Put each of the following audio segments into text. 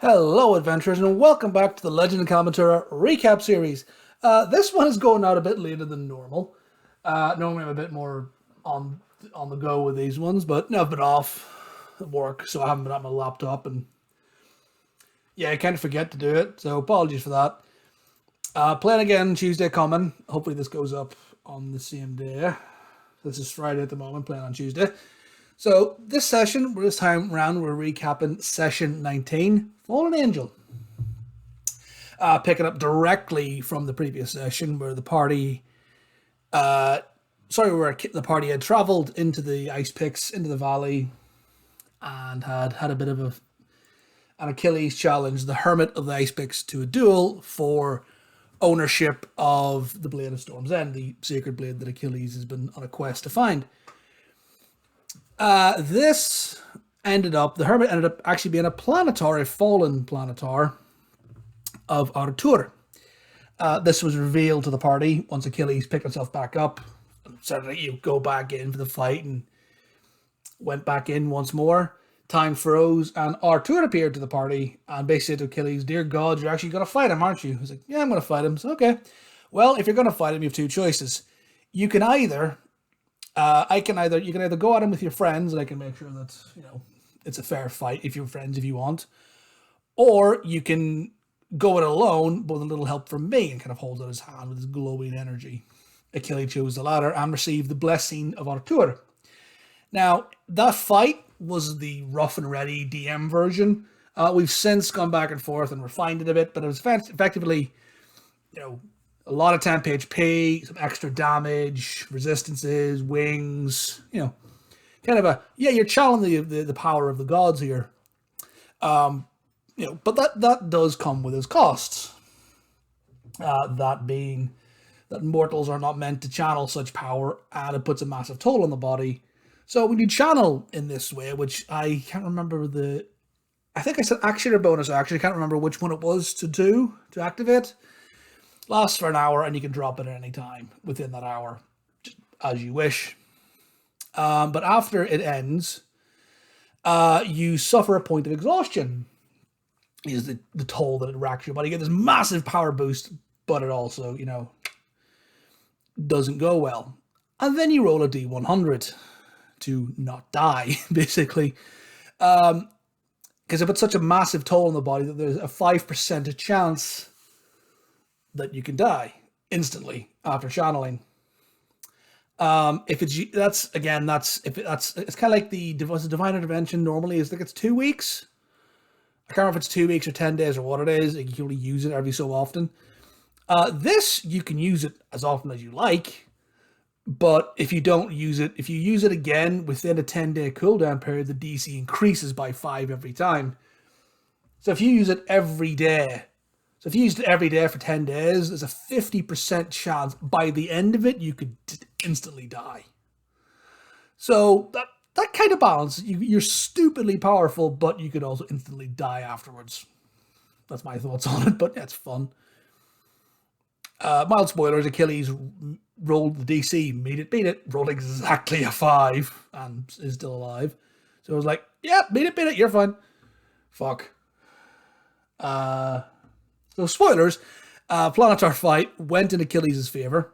Hello, adventurers, and welcome back to the Legend of Kelamentura recap series. This one is going out a bit later than normal. Normally, I'm a bit more on on the go with these ones, but no, I've been off at work, so I haven't been at my laptop, and yeah, I kind of forget to do it. So apologies for that. Playing again Tuesday coming. Hopefully, this goes up on the same day. This is Friday at the moment. Playing on Tuesday. So this time round, we're recapping session 19, Fallen Angel. Picking up directly from the previous session where the party, the party had travelled into the ice picks, into the valley, and had a bit of an Achilles challenge the Hermit of the Ice Picks to a duel for ownership of the Blade of Storm's End, the sacred blade that Achilles has been on a quest to find. This the Hermit ended up actually being a Planetar, a fallen Planetar of Artur. This was revealed to the party once Achilles picked himself back up and said that you go back in for the fight, and went back in once more. Time froze, and Artur appeared to the party and basically said to Achilles, "Dear God, you're actually going to fight him, aren't you?" He's like, "Yeah, I'm going to fight him." So, okay. Well, if you're going to fight him, you have two choices. You can either you can either go at him with your friends, and I can make sure that it's a fair fight if you're friends if you want, or you can go it alone but with a little help from me, and kind of holds out his hand with his glowing energy. Achilles chose the latter and received the blessing of Artur. Now that fight was the rough and ready DM version. We've since gone back and forth and refined it a bit, but it was effectively, a lot of temp HP, some extra damage, resistances, wings, kind of you're channeling the power of the gods here. But that does come with its costs. That being that mortals are not meant to channel such power, and it puts a massive toll on the body. So when you channel in this way, which I can't remember I think I said action or bonus. I actually can't remember which one it was to activate. Lasts for an hour, and you can drop it at any time within that hour, as you wish. But after it ends, you suffer a point of exhaustion. Is the toll that it racks your body. You get this massive power boost, but it also, doesn't go well. And then you roll a D100 to not die, basically. Because it puts such a massive toll on the body that there's a 5% chance that you can die instantly after channeling. If it's it's kind of like the divine intervention normally is like it's 2 weeks. I can't remember if it's 2 weeks or 10 days or what it is. You can only use it every so often. This you can use it as often as you like, but if you don't use it, if you use it again within a 10-day cooldown period, the DC increases by 5 every time. So if you use it every day. So if you used it every day for 10 days, there's a 50% chance by the end of it, you could instantly die. So that kind of balance, you're stupidly powerful, but you could also instantly die afterwards. That's my thoughts on it, but that's fun. Mild spoilers, Achilles rolled the DC, beat it, rolled exactly a 5, and is still alive. So I was like, yeah, beat it, you're fine. Fuck. So spoilers, Planetar fight went in Achilles' favor.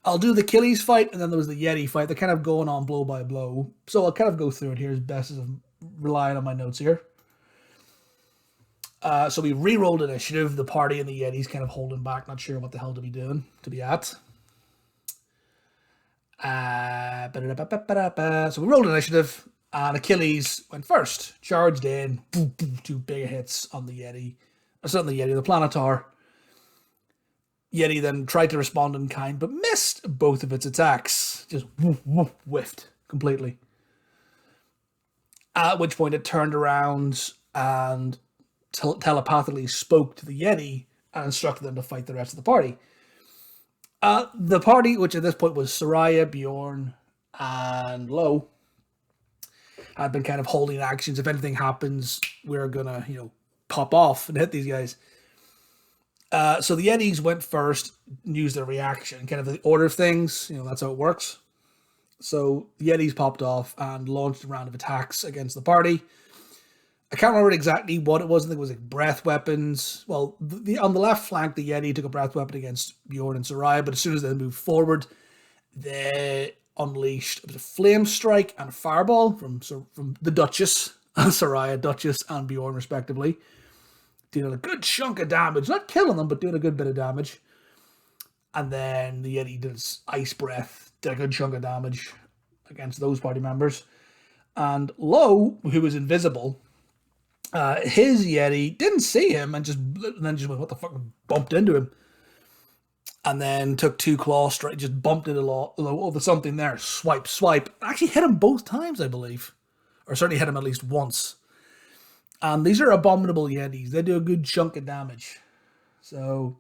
I'll do the Achilles fight, and then there was the Yeti fight. They're kind of going on blow by blow. So I'll kind of go through it here as best as I'm relying on my notes here. So we re-rolled initiative. The party and the Yeti's kind of holding back, not sure what the hell to be at. So we rolled initiative, and Achilles went first. Charged in, boom, boom, 2 big hits on the Yeti. The Planetar. Yeti then tried to respond in kind, but missed both of its attacks. Just whiffed completely. At which point it turned around and telepathically spoke to the Yeti and instructed them to fight the rest of the party. The party, which at this point was Soraya, Bjorn, and Lo, had been kind of holding actions. If anything happens, we're gonna, pop off and hit these guys. So the Yetis went first, used their reaction, kind of the order of things. That's how it works. So the Yetis popped off and launched a round of attacks against the party. I can't remember exactly what it was. I think it was like breath weapons. Well, on the left flank, the Yeti took a breath weapon against Bjorn and Soraya, but as soon as they moved forward, they unleashed a flame strike and a fireball from the Duchess, Soraya, Duchess, and Bjorn, respectively. Dealing a good chunk of damage. Not killing them, but doing a good bit of damage. And then the Yeti did his ice breath, did a good chunk of damage against those party members. And Lowe, who was invisible, his Yeti didn't see him and then just went, what the fuck, bumped into him. And then took 2 claw strikes, just bumped into Lowe over something there. Swipe. Actually hit him both times, I believe. Or certainly hit him at least once. And these are abominable Yetis. They do a good chunk of damage. So,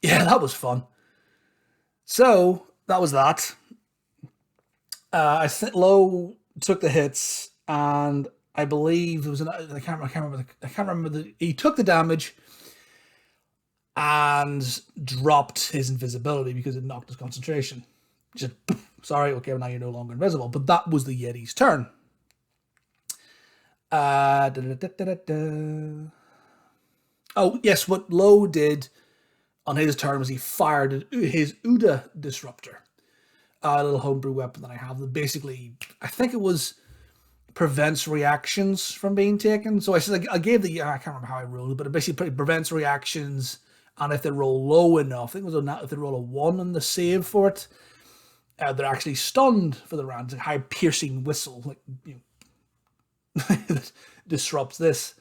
yeah, that was fun. So, that was that. I think Lowe took the hits, and I believe there was I can't remember he took the damage and dropped his invisibility because it knocked his concentration. Just, sorry, okay, well, now you're no longer invisible. But that was the Yeti's turn. Oh, yes, what Lowe did on his turn was he fired his Uda Disruptor. A little homebrew weapon that I have that basically, I think it was prevents reactions from being taken. So I gave I can't remember how I rolled it, but it basically prevents reactions, and if they roll low enough, I think it was if they roll a 1 on the save for it, they're actually stunned for the round. It's a high piercing whistle, like, that disrupts this.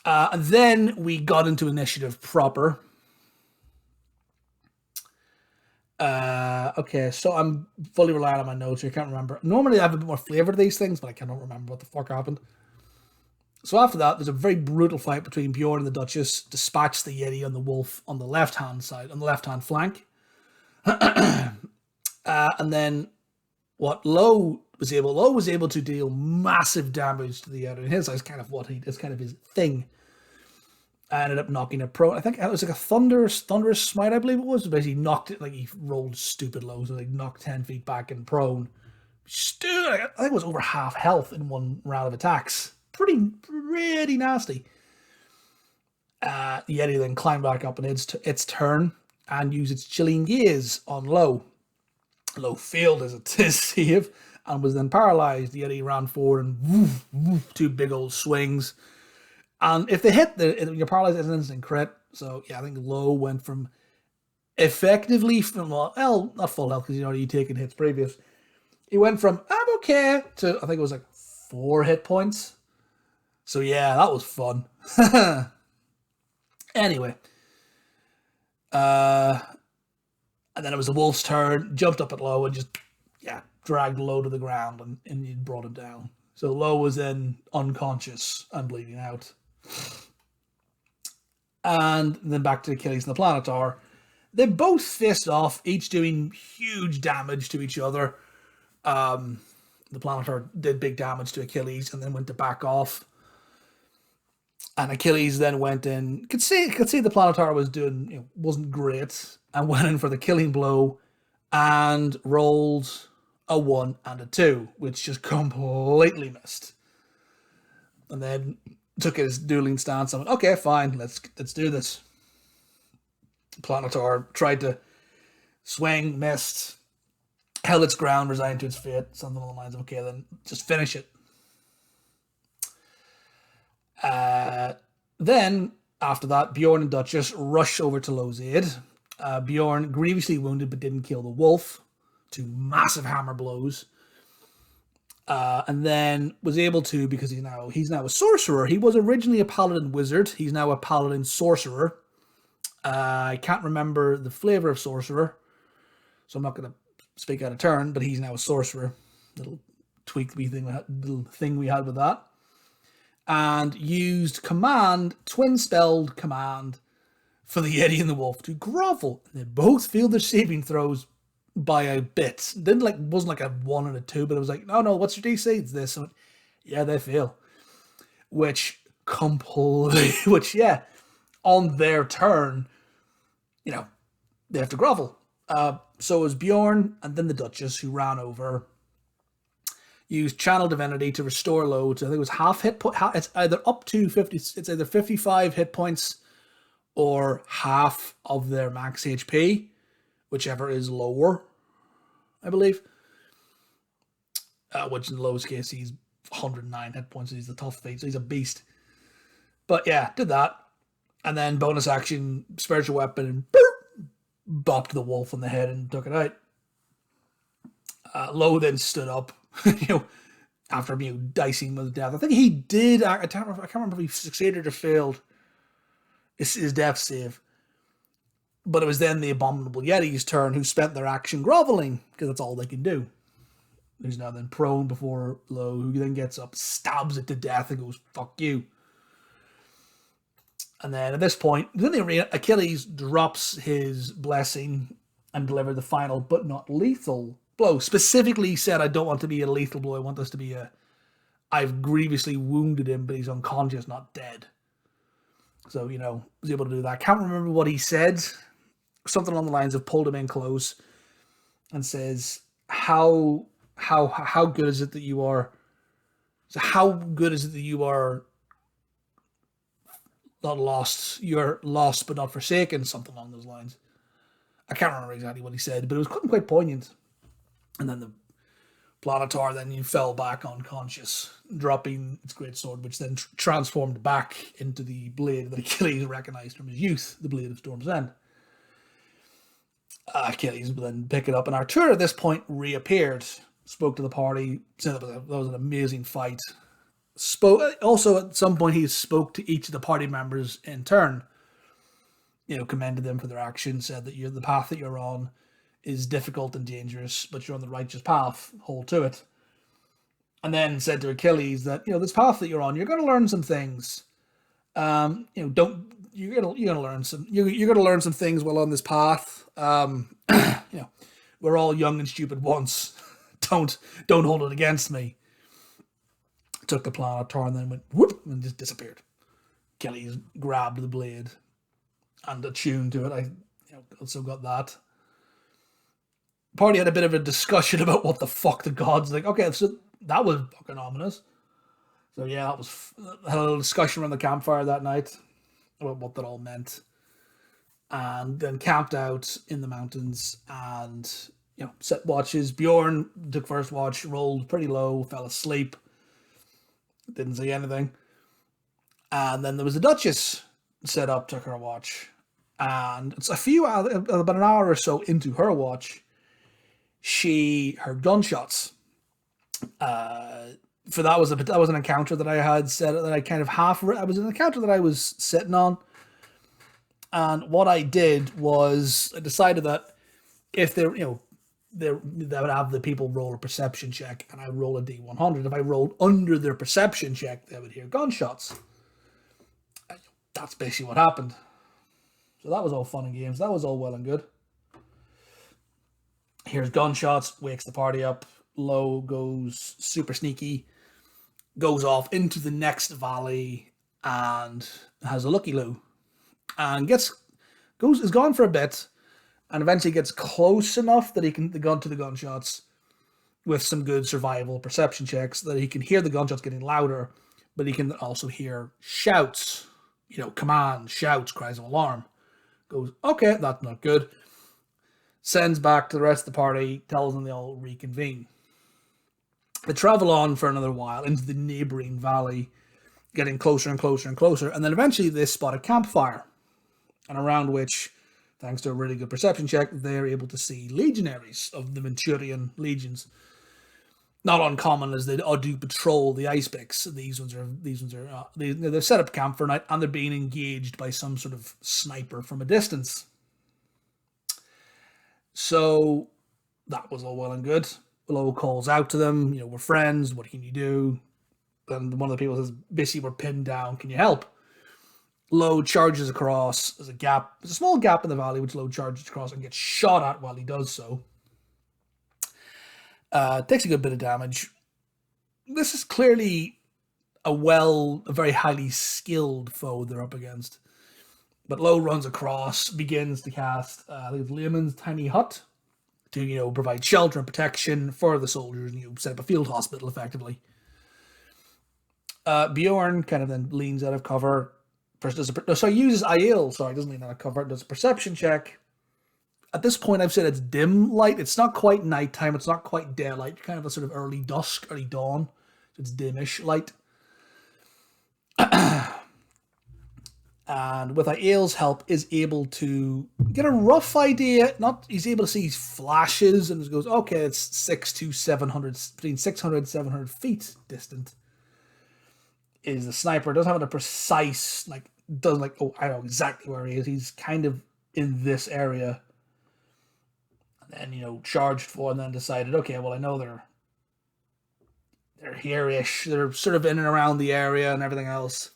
And then we got into initiative proper. Okay, so I'm fully relying on my notes here. I can't remember. Normally I have a bit more flavor to these things, but I cannot remember what the fuck happened. So after that, there's a very brutal fight between Bjorn and the Duchess. Dispatched the Yeti and the Wolf on the left-hand side, on the left-hand flank. And then what Lowe was able to deal massive damage to the Yeti. His is kind of his thing. I ended up knocking it prone. I think it was like a thunderous smite, I believe it was. Basically knocked it, like he rolled stupid low, so like knocked 10 feet back and prone. I think it was over half health in one round of attacks. Pretty nasty. The Yeti then climbed back up in its turn and used its chilling gaze on Lowe. Lowe failed his save and was then paralyzed. The Yeti ran forward and 2 big old swings. And if they hit, you're paralyzed as an instant crit. So, yeah, I think Lowe went from effectively well, not full health because he'd already taken hits previous. He went from, I'm okay, to I think it was like 4 hit points. So, yeah, that was fun. Anyway. And then it was the Wolf's turn, jumped up at Lowe and just, dragged Lowe to the ground and he brought him down. So Lowe was then unconscious and bleeding out. And then back to Achilles and the Planetar. They both faced off, each doing huge damage to each other. The Planetar did big damage to Achilles and then went to back off. And Achilles then went in. Could see the Planetar was doing, wasn't great, and went in for the killing blow and rolled a 1 and a 2, which just completely missed. And then took his dueling stance and went, okay, fine, let's do this. Planetar tried to swing, missed, held its ground, resigned to its fate, something along the lines of, okay, then just finish it. Then, after that, Bjorn and Duchess rush over to Lowe's aid. Bjorn grievously wounded but didn't kill the Wolf. 2 massive hammer blows. And then was able to, because he's now a sorcerer. He was originally a paladin wizard. He's now a paladin sorcerer. I can't remember the flavor of sorcerer, so I'm not going to speak out of turn, but he's now a sorcerer. Little thing we had with that. And used twin-spelled command for the Yeti and the Wolf to grovel. And they both failed their saving throws by a bit. Wasn't like a 1 and a 2, but it was like, no, what's your DC? It's this. So, yeah, they fail. On their turn, they have to grovel. So it was Bjorn and then the Duchess who ran over. Use Channel Divinity to restore Low to, I think it was half hit point. It's either up to 50, it's either 55 hit points or half of their max HP, whichever is lower, I believe. Which in Low's case, he's 109 hit points, so he's the tough feat, so he's a beast. But yeah, did that. And then bonus action, spiritual weapon, and bopped the wolf on the head and took it out. Low then stood up, after dicing with death. I think he did. I can't remember if he succeeded or failed his death save. But it was then the abominable Yeti's turn, who spent their action groveling, because that's all they can do. Who's now then prone before Low, who then gets up, stabs it to death, and goes, fuck you. And then at this point, in the arena, Achilles drops his blessing and delivers the final but not lethal blow. Specifically said, I don't want to be a lethal blow. I want this to be I've grievously wounded him, but he's unconscious, not dead. So, was able to do that. Can't remember what he said. Something along the lines of pulled him in close and says, how good is it that you are? So how good is it that you are not lost? You're lost but not forsaken. Something along those lines. I can't remember exactly what he said, but it was quite poignant. And then the Planetar then fell back unconscious, dropping its great sword, which then transformed back into the blade that Achilles recognized from his youth, the blade of Storm's End. Achilles would then pick it up, and Artur at this point reappeared, spoke to the party, said that was an amazing fight. Also, at some point, he spoke to each of the party members in turn, commended them for their actions, said that the path that you're on is difficult and dangerous, but you're on the righteous path, hold to it. And then said to Achilles that, this path that you're on, you're going to learn some things. You're going to learn some things while on this path. We're all young and stupid once. Don't hold it against me. Took the Planetar and then went whoop and just disappeared. Achilles grabbed the blade and attuned to it. I also got that. Party had a bit of a discussion about what the fuck the gods like. Okay, so that was fucking ominous. So yeah, had a little discussion around the campfire that night about what that all meant, and then camped out in the mountains and set watches. Bjorn took first watch, rolled pretty low, fell asleep, didn't say anything, and then there was the Duchess set up, took her watch, and it's about an hour or so into her watch. She heard gunshots. That was an encounter that I had set that I kind of it was an encounter that I was sitting on, and what I did was I decided that if they would have the people roll a perception check, and I roll a D100. If I rolled under their perception check, they would hear gunshots. That's basically what happened. So that was all fun and games. That was all well and good. Here's gunshots, wakes the party up. Low goes super sneaky, goes off into the next valley and has a lucky Lou, and is gone for a bit, and eventually gets close enough that he can to the gunshots with some good survival perception checks that he can hear the gunshots getting louder, but he can also hear shouts, commands, shouts, cries of alarm. Goes, okay, that's not good. Sends back to the rest of the party, tells them they all reconvene. They travel on for another while into the neighboring valley, getting closer and closer and closer, and then eventually they spot a campfire, and around which, thanks to a really good perception check, they're able to see legionaries of the Manchurian legions. Not uncommon as they do patrol the ice picks. They're set up camp for night, and they're being engaged by some sort of sniper from a distance. So that was all well and good. Low calls out to them, we're friends, what can you do? And one of the people says, basically, we're pinned down, can you help? Low charges across, there's a small gap in the valley, which Low charges across and gets shot at while he does so. Takes a good bit of damage. This is clearly a very highly skilled foe they're up against. But Low runs across, begins to cast, I think it's Lehman's Tiny Hut. to provide shelter and protection for the soldiers and set up a field hospital effectively. Bjorn kind of then leans out of cover. Uses Aiel. Sorry, doesn't lean out of cover. Does a perception check. At this point, I've said it's dim light. It's not quite nighttime. It's not quite daylight. Kind of a sort of early dusk, early dawn. So it's dimish light. And with Aiel's help, is able to get a rough idea. He's able to see flashes and goes, okay, it's 600 to 700, between 600 and 700 feet distant. Is the sniper. Doesn't have a precise, I know exactly where he is. He's kind of in this area. And then, charged for, and then decided, okay, well, I know they're here-ish. They're sort of in and around the area and everything else.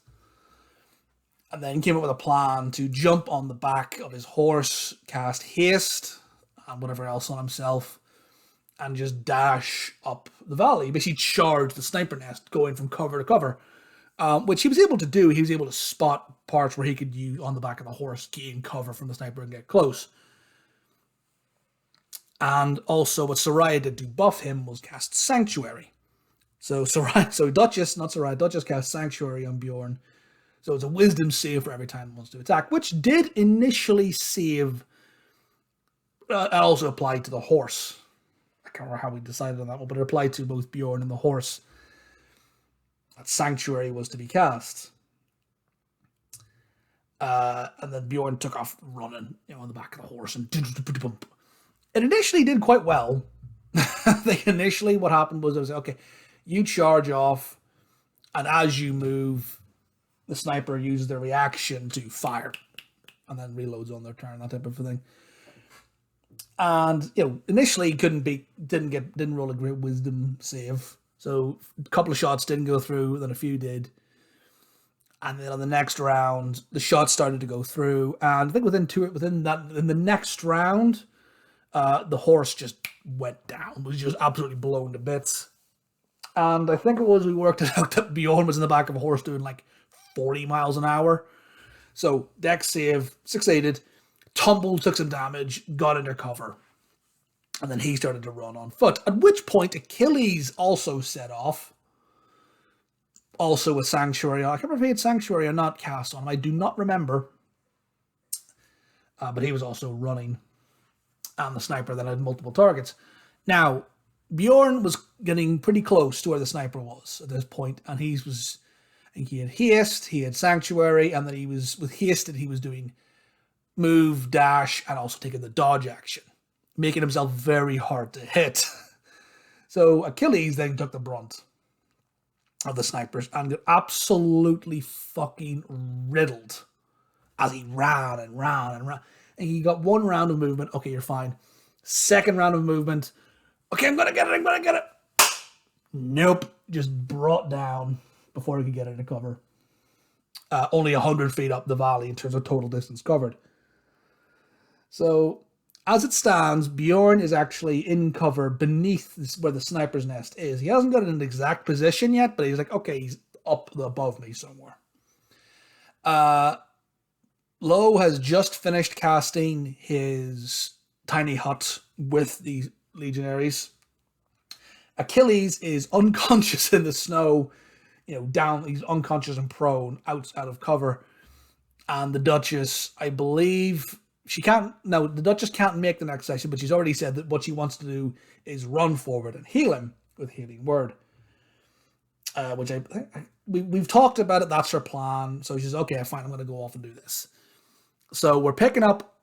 And then came up with a plan to jump on the back of his horse, cast haste, and whatever else on himself, and just dash up the valley. Basically charge the sniper nest, going from cover to cover. Which he was able to do. He was able to spot parts where he could use on the back of the horse, gain cover from the sniper and get close. And also what Soraya did to buff him was cast Sanctuary. So Duchess cast Sanctuary on Bjorn. So it's a wisdom save for every time it wants to attack, which did initially save, and also applied to the horse. I can't remember how we decided on that one, but it applied to both Bjorn and the horse. That Sanctuary was to be cast. And then Bjorn took off running, on the back of the horse. And it initially did quite well. Initially what happened was, okay, you charge off, and as you move, the sniper uses their reaction to fire. And then reloads on their turn, that type of thing. And, initially didn't roll a great wisdom save. So a couple of shots didn't go through, then a few did. And then on the next round, the shots started to go through. And I think in the next round, the horse just went down, was just absolutely blown to bits. And I think it was, we worked it out that Bjorn was in the back of a horse doing 40 miles an hour. So dex save, succeeded, tumbled, took some damage, got into cover. And then he started to run on foot. At which point Achilles also set off. Also with Sanctuary. I can't remember if he had Sanctuary or not cast on him. I do not remember. But he was also running. And the sniper then had multiple targets. Now, Bjorn was getting pretty close to where the sniper was at this point. And he had haste, he had Sanctuary, and then with hasted, he was doing move, dash, and also taking the dodge action, making himself very hard to hit. So Achilles then took the brunt of the snipers and got absolutely fucking riddled as he ran and ran and ran. And he got one round of movement. Okay, you're fine. Second round of movement. Okay, I'm going to get it. Nope. Just brought down before he could get into cover. Only 100 feet up the valley in terms of total distance covered. So, as it stands, Bjorn is actually in cover beneath where the sniper's nest is. He hasn't got it in an exact position yet, but he's okay, he's up above me somewhere. Lowe has just finished casting his tiny hut with the Legionaries. Achilles is unconscious in the snow, down, he's unconscious and prone, out of cover. And the Duchess, I believe, the Duchess can't make the next session, but she's already said that what she wants to do is run forward and heal him with Healing Word. Which we've talked about it, that's her plan. So she's, okay, fine, I'm going to go off and do this. So we're picking up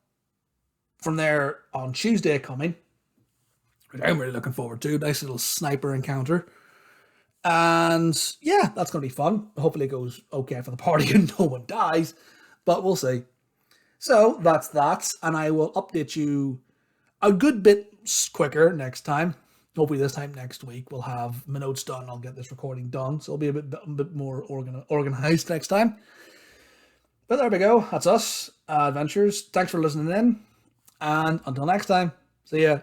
from there on Tuesday coming, which I'm really looking forward to. Nice little sniper encounter. And yeah, that's going to be fun. Hopefully it goes okay for the party and no one dies, but we'll see. So that's that, and I will update you a good bit quicker next time. Hopefully this time next week we'll have my notes done. I'll get this recording done, so it'll be a bit more organized next time. But there we go. That's us, Adventures. Thanks for listening in, and until next time, see ya.